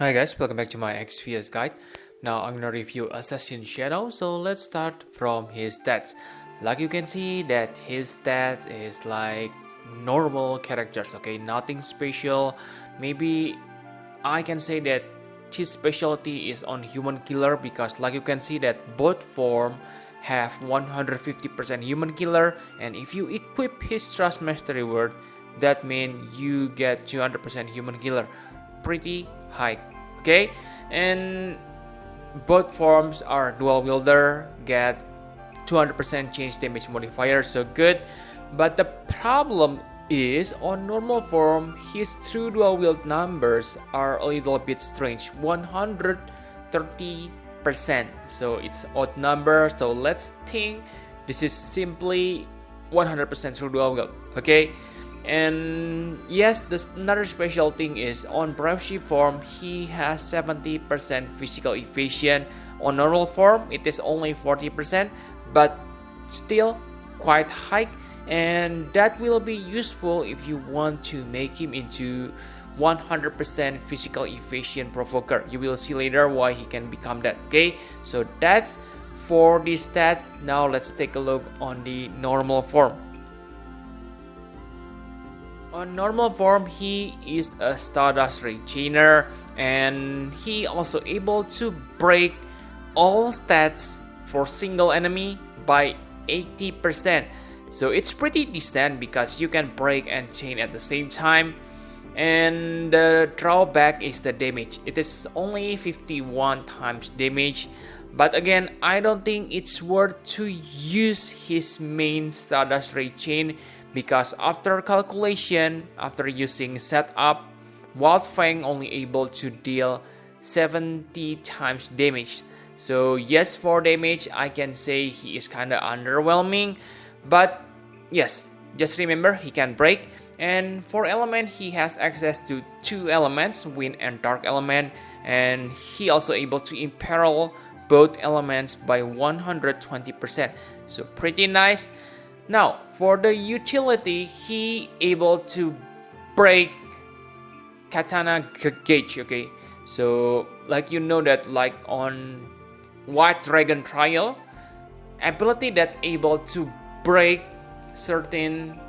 Hi guys, welcome back to my XPS guide. Now I'm gonna review Assassin Shadow, so let's start from his stats. Like you can see that his stats is like normal characters, okay, nothing special. Maybe I can say that his specialty is on human killer because like you can see that both form have 150% human killer, and if you equip his trust mastery word, that means you get 200% human killer. Pretty high, okay? And both forms are dual wielder, get 200% change damage modifier, so good. But the problem is on normal form his true dual wield numbers are a little bit strange, 130%, so it's odd number. So let's think this is simply 100% true dual wield, okay? And yes, this another special thing is on brave ship form he has 70% physical evasion. On normal form it is only 40%, but still quite high, and that will be useful if you want to make him into 100% physical evasion provoker. You will see later why he can become that, okay? So that's for the stats. Now let's take a look on the normal form. On normal form, he is a Stardust Rechainer, and he also able to break all stats for single enemy by 80%. So it's pretty decent because you can break and chain at the same time. And the drawback is the damage. It is only 51 times damage. But again, I don't think it's worth to use his main Stardust Rechain because after calculation, after using setup, Wild Fang only able to deal 70 times damage. So yes, for damage, I can say he is kinda underwhelming. But yes, just remember he can break. And for element, he has access to two elements, wind and dark element. And he also able to imperil both elements by 120%. So pretty nice. Now, for the utility, he able to break katana gauge, okay? So, like you know that like on White Dragon Trial, ability that able to break certain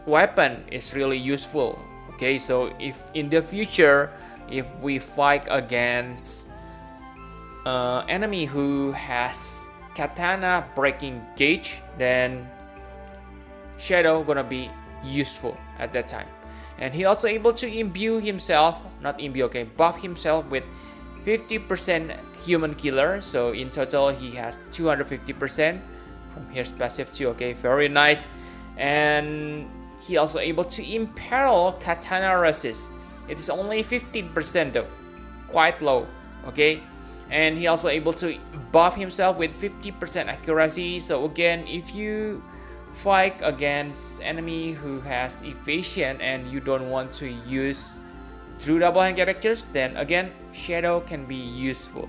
weapon is really useful, okay? So, if in the future, if we fight against enemy who has katana breaking gauge, then Shadow gonna be useful at that time. And he also able to imbue himself, not imbue, okay, buff himself with 50% human killer. So in total he has 250% from his passive too, okay, very nice. And he also able to imperil katana resist. It is only 15% though, quite low, okay. And he also able to buff himself with 50% accuracy. So again, if you fight against enemy who has evasion and you don't want to use true double hand characters, then again Shadow can be useful.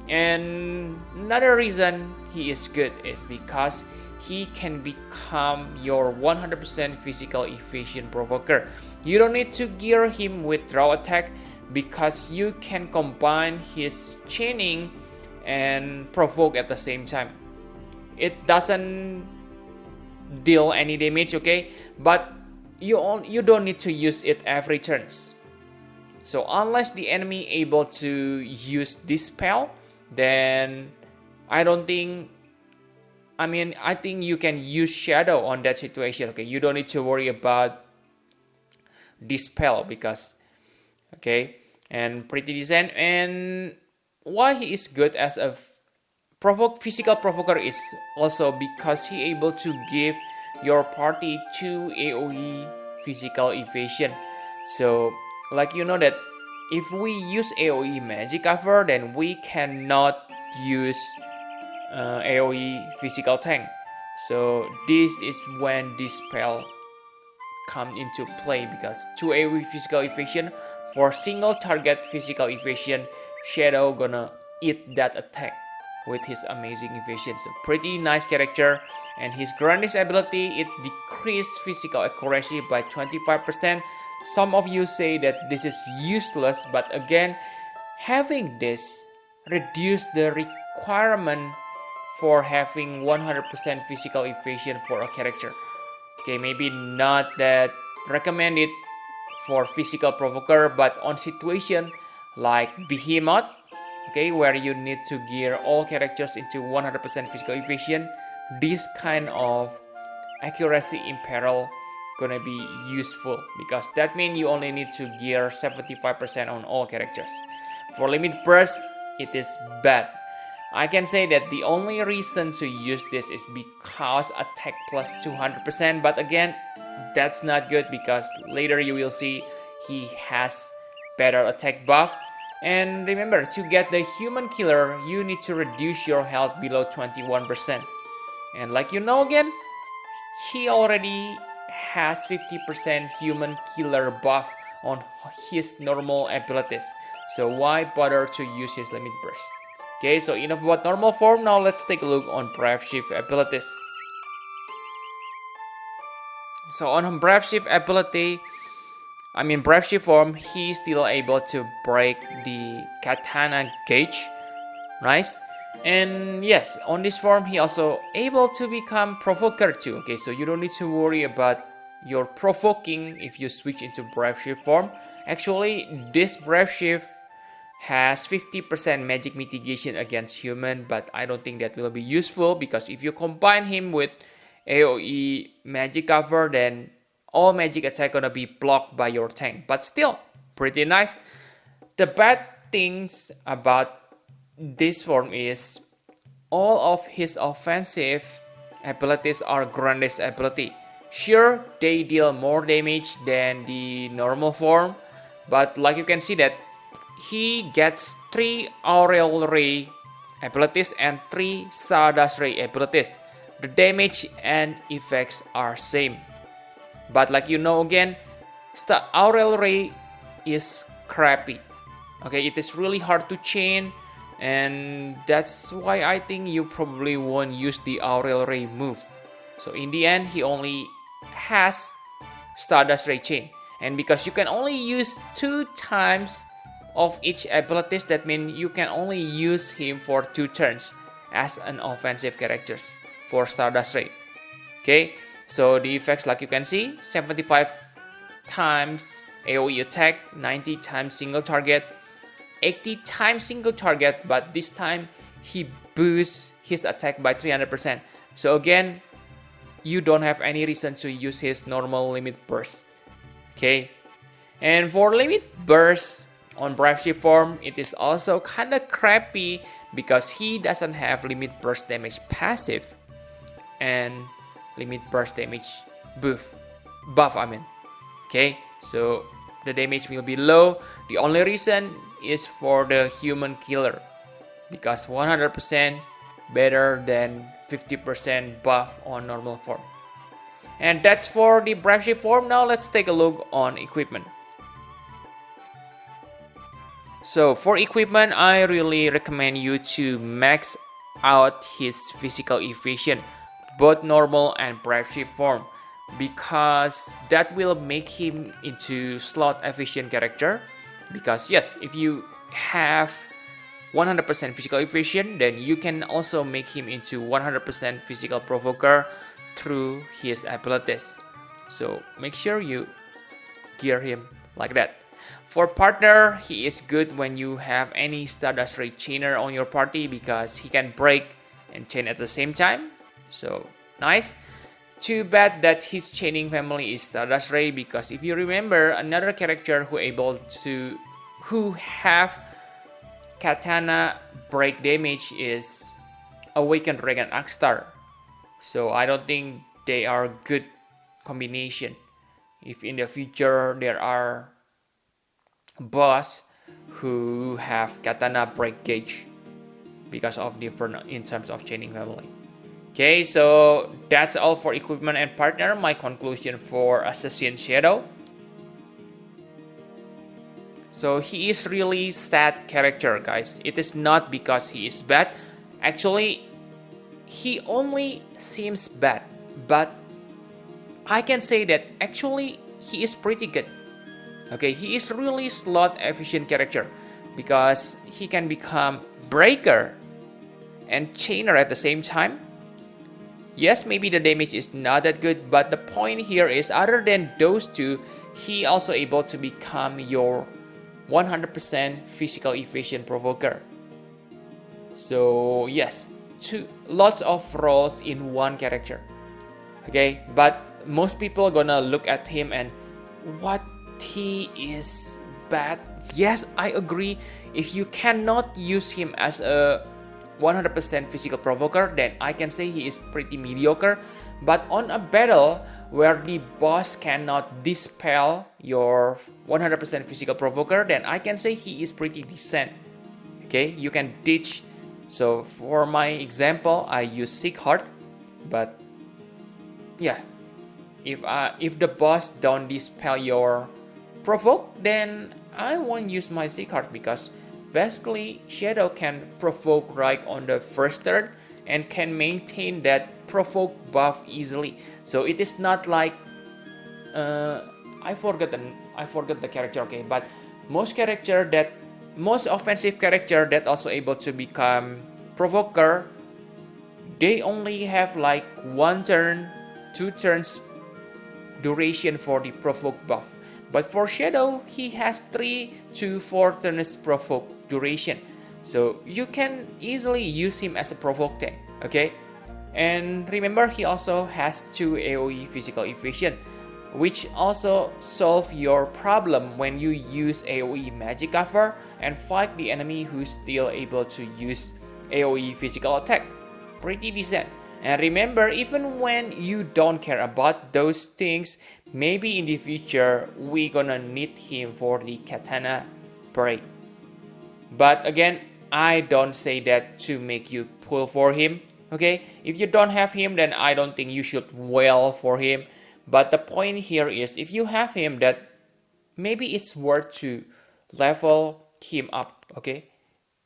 And another reason he is good is because he can become your 100% physical evasion provoker. You don't need to gear him with draw attack because you can combine his chaining and provoke at the same time. It doesn't deal any damage, okay, but you don't need to use it every turns. So unless the enemy able to use dispel, then I think you can use Shadow on that situation, okay. You don't need to worry about dispel because okay, and pretty decent. And why he is good as a physical provoker is also because he able to give your party 2 AoE physical evasion. So like you know that if we use AoE magic cover, then we cannot use AoE physical tank. So this is when this spell come into play because 2 AoE physical evasion for single target physical evasion, Shadow gonna eat that attack with his amazing evasion. So pretty nice character. And his grandest ability, it decreased physical accuracy by 25%. Some of you say that this is useless, but again, having this reduce the requirement for having 100% physical evasion for a character. Okay, maybe not that recommended for physical provoker, but on situation like Behemoth, okay, where you need to gear all characters into 100% physical evasion, this kind of accuracy in peril gonna be useful, because that means you only need to gear 75% on all characters. For limit burst, it is bad. I can say that the only reason to use this is because attack plus 200%, but again, that's not good, because later you will see he has better attack buff. And remember, to get the human killer, you need to reduce your health below 21%. And like you know again, he already has 50% human killer buff on his normal abilities. So why bother to use his limit burst? Okay, so enough about normal form. Now let's take a look on Brave Shift abilities. So on Brave Shift ability, Brave Shift form, he's still able to break the katana gauge. Nice. And yes, on this form, he also able to become provoker too. Okay, so you don't need to worry about your provoking if you switch into Brave Shift form. Actually, this Brave Shift has 50% magic mitigation against human, but I don't think that will be useful, because if you combine him with AoE magic cover, then all magic attack gonna be blocked by your tank. But still, pretty nice. The bad things about this form is all of his offensive abilities are Grande's ability. Sure, they deal more damage than the normal form, but like you can see that he gets 3 Aureal Ray abilities and 3 Stardust Ray abilities. The damage and effects are same. But like you know again, Aureal Ray is crappy. Okay, it is really hard to chain, and that's why I think you probably won't use the Aureal Ray move. So in the end, he only has Stardust Ray chain. And because you can only use 2 times of each abilities, that means you can only use him for 2 turns as an offensive character for Stardust Ray. Okay, so the effects, like you can see, 75 times AoE attack, 90 times single target, 80 times single target, but this time he boosts his attack by 300%. So again, you don't have any reason to use his normal limit burst. Okay, and for limit burst on Brave Shift form, it is also kinda crappy, because he doesn't have limit burst damage passive and limit burst damage buff. Okay, so the damage will be low. The only reason is for the human killer, because 100% better than 50% buff on normal form. And that's for the Brave Shift form. Now let's take a look on equipment. So for equipment, I really recommend you to max out his physical evasion, both normal and Brave Shift form, because that will make him into slot efficient character. Because yes, if you have 100% physical evasion, then you can also make him into 100% physical provoker through his abilities. So make sure you gear him like that. For partner, he is good when you have any Stardust Ray chainer on your party, because he can break and chain at the same time. So nice. Too bad that his chaining family is Stardust Ray, because if you remember, another character who have katana break damage is Awakened Dragon Akstar. So I don't think they are good combination. If in the future there are boss who have katana break gauge, because of different in terms of chaining family. Okay, so that's all for equipment and partner. My conclusion for Assassin Shadow. So he is really sad character, guys. It is not because he is bad. Actually, he only seems bad, but I can say that actually he is pretty good. Okay, he is really slot efficient character because he can become breaker and chainer at the same time. Yes, maybe the damage is not that good, but the point here is other than those two, he also able to become your 100% physical efficient provoker. So yes, lots of roles in one character. Okay, but most people gonna look at him and what he is bad. Yes, I agree. If you cannot use him as a 100% physical provoker, then I can say he is pretty mediocre. But on a battle where the boss cannot dispel your 100% physical provoker, then I can say he is pretty decent. Okay, you can ditch. So for my example, I use Sick Heart, but yeah, if the boss don't dispel your provoke, then I won't use my Sick Heart because basically Shadow can provoke right on the first turn and can maintain that provoke buff easily. So it is not like I forgot the character. Okay, but most offensive character that also able to become provoker, they only have like 1 turn, 2 turns duration for the provoke buff. But for Shadow, he has 3 to 4 turns provoke duration. So you can easily use him as a provoke tank, okay? And remember, he also has 2 AoE physical efficient, which also solve your problem when you use AoE magic cover and fight the enemy who's still able to use AoE physical attack. Pretty decent. And remember, even when you don't care about those things, maybe in the future we gonna need him for the katana break. But again, I don't say that to make you pull for him. Okay, if you don't have him, then I don't think you should wail for him. But the point here is, if you have him, that maybe it's worth to level him up. Okay,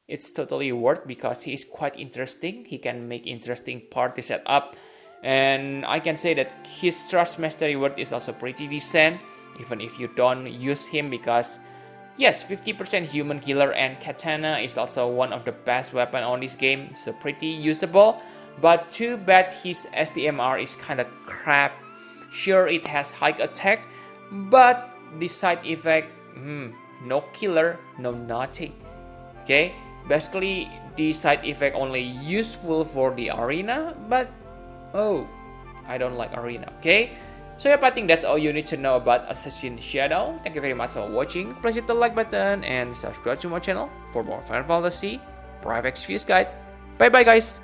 it's totally worth because he is quite interesting. He can make interesting party setup, and I can say that his trust mastery word is also pretty decent, even if you don't use him, because yes, 50% human killer and katana is also one of the best weapon on this game, so pretty usable. But too bad his SDMR is kind of crap. Sure, it has high attack, but the side effect, no killer, no nothing. Okay, basically the side effect only useful for the arena, but oh, I don't like arena. Okay, so yep, I think that's all you need to know about Assassin Shadow. Thank you very much for watching. Please hit the like button and subscribe to my channel for more Final Fantasy Private Experience Guide. Bye bye guys.